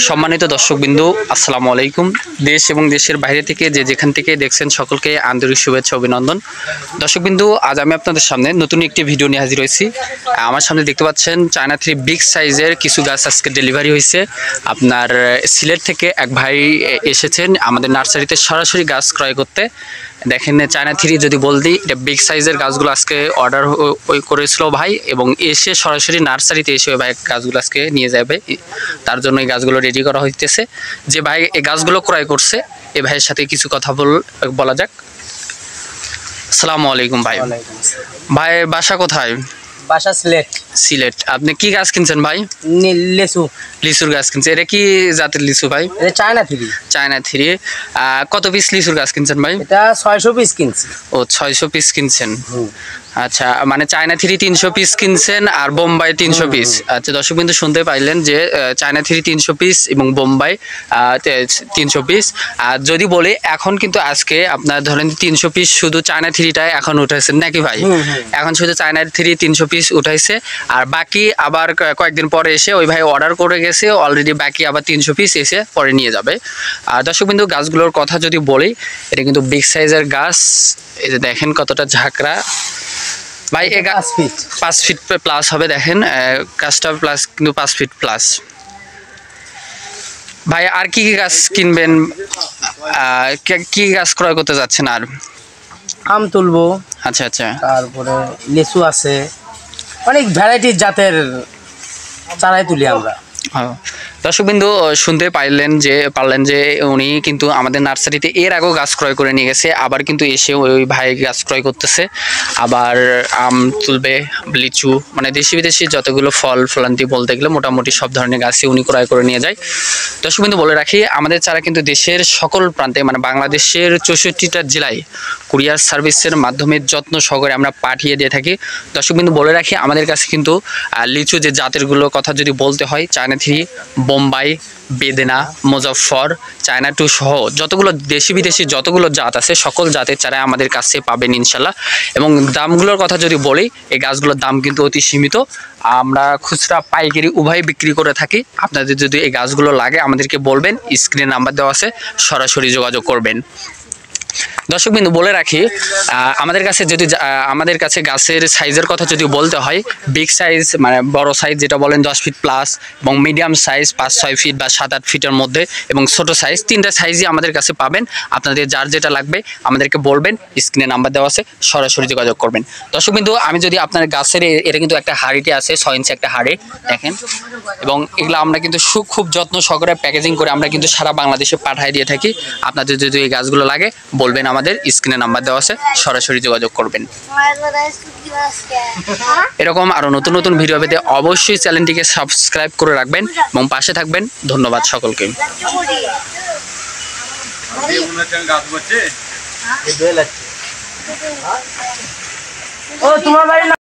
সম্মানিত দর্শকবৃন্দ, আসসালামু আলাইকুম। দেশ এবং দেশের বাইরে থেকে যেখান থেকে দেখছেন সকলকে আন্তরিক শুভেচ্ছা অভিনন্দন। দর্শকবৃন্দ, আজ আমি আপনাদের সামনে নতুন একটি ভিডিও নিয়ে হাজির হয়েছি। আমার সামনে দেখতে পাচ্ছেন চায়না থ্রি বিগ সাইজের কিছু গাছ আজকে ডেলিভারি হয়েছে। আপনার সিলেট থেকে এক ভাই এসেছেন আমাদের নার্সারিতে সরাসরি গাছ ক্রয় করতে। দেখেন চায়না থ্রি যদি বল দিই, এটা বিগ সাইজের গাছগুলো আজকে অর্ডার করেছিল ভাই, এবং এসে সরাসরি নার্সারিতে এসে ভাই গাছগুলো আজকে নিয়ে যাবে। তার জন্য এই গাছগুলো রেডি করা হইতেছে। যে ভাই এই গাছগুলো ক্রয় করছে, এই ভাইয়ের সাথে কিছু কথা বলা যাক। আসসালামু আলাইকুম ভাই। ভাইয়ের বাসা কোথায়? বাসা সিলেট। সিলেট। আপনি কি গাছ কিনছেন ভাই? লিচু। লিচুর গাছ কিনছে। এটা কি জাতের লিচু ভাই? এটা চায়না থ্রি। China three. কত পিস লিচুর গাছ কিনছেন ভাই? এটা 600 পিস কিনছি। ও 600 পিস কিনছেন। আচ্ছা, মানে চায়না থ্রি 300 পিস কিনছেন আর বোম্বাই 300 পিস। আচ্ছা দর্শক বিন্দু, শুনতে পাইলেন যে চায়না থ্রি 300 পিস এবং বোম্বাই 300 পিস। আর যদি বলি এখন কিন্তু আজকে আপনার ধরেন 300 পিস শুধু চায়না থ্রিটাই এখন উঠাইছেন নাকি ভাই? এখন শুধু চায়না থ্রি 300 পিস উঠাইছে, আর বাকি আবার কয়েকদিন পরে এসে ওই ভাই অর্ডার করে গেছে অলরেডি, বাকি আবার 300 পিস এসে পরে নিয়ে যাবে। আর দর্শক বিন্দু, গাছগুলোর কথা যদি বলি, এটা কিন্তু বিগ সাইজের গাছ। এই যে দেখেন কতটা ঝাঁকড়া ভাই। 5 ফিট প্লাস হবে। দেখেন গাছটা প্লাস, কিন্তু 5 ফিট প্লাস। ভাই আর কি কি গাছ কিনবেন, কি গাছ ক্রয় করতে যাচ্ছেন? আর আম তুলবো। আচ্ছা আচ্ছা। তারপরে লিচু আছে, অনেক ভ্যারাইটির জাতের চারাই তুলি আমরা। দর্শকবিন্দু, শুনতে পারলেন যে উনি কিন্তু আমাদের নার্সারিতে এর আগেও গাছ ক্রয় করে নিয়ে গেছে, আবার কিন্তু এসে ওই ভাই গাছ ক্রয় করতেছে। আবার আম তুলবে, লিচু, মানে দেশি বিদেশি যতগুলো ফলান্তি বলতে গেলে মোটামুটি সব ধরনের গাছই উনি ক্রয় করে নিয়ে যায়। দর্শকবিন্দু, বলে রাখি আমাদের চারা কিন্তু দেশের সকল প্রান্তে, মানে বাংলাদেশের 64টা জেলায় কুরিয়ার সার্ভিসের মাধ্যমে যত্ন সহকারে আমরা পাঠিয়ে দিয়ে থাকি। দর্শকবিন্দু, বলে রাখি আমাদের কাছে কিন্তু লিচু যে জাতেরগুলোর কথা যদি বলতে হয়, China three, Bombai, Bedana, Muzaffar, China two সহ যতগুলো দেশি বিদেশি যতগুলো জাত আছে সকল জাতের চারা আমাদের কাছে পাবেন ইনশাল্লাহ। এবং দামগুলোর কথা যদি বলি, এই গাছগুলোর দাম কিন্তু অতি সীমিত। আমরা খুচরা পাইকারি উভয় বিক্রি করে থাকি। আপনাদের যদি এই গাছগুলো লাগে আমাদেরকে বলবেন, স্ক্রিনে নাম্বার দেওয়া আছে, সরাসরি যোগাযোগ করবেন। দর্শকবিন্দু, বলে রাখি আমাদের কাছে গাছের সাইজের কথা যদি বলতে হয়, বিগ সাইজ মানে বড় সাইজ যেটা বলেন 10 ফিট প্লাস, এবং মিডিয়াম সাইজ 5-6 ফিট বা 7-8 ফিটের মধ্যে, এবং ছোট সাইজ, 3টা সাইজই আমাদের কাছে পাবেন। আপনাদের যার যেটা লাগবে আমাদেরকে বলবেন, স্ক্রিনে নাম্বার দেওয়া আছে, সরাসরি যোগাযোগ করবেন। দর্শকবিন্দু, আমি যদি আপনার গাছের, এটা কিন্তু একটা হাঁড়িতে আছে, 6 ইঞ্চি একটা হাঁড়ি দেখেন, এবং এগুলো আমরা কিন্তু খুব যত্ন সহকারে প্যাকেজিং করে আমরা কিন্তু সারা বাংলাদেশে পাঠিয়ে দিয়ে থাকি। আপনাদের যদি এই গাছগুলো লাগে বলবেন, আমাদের স্ক্রিনে নাম্বার দেওয়া আছে, সরাসরি যোগাযোগ করবেন। এরকম আরো নতুন নতুন ভিডিও পেতে অবশ্যই চ্যানেলটিকে সাবস্ক্রাইব করে রাখবেন এবং পাশে থাকবেন। ধন্যবাদ সকলকে।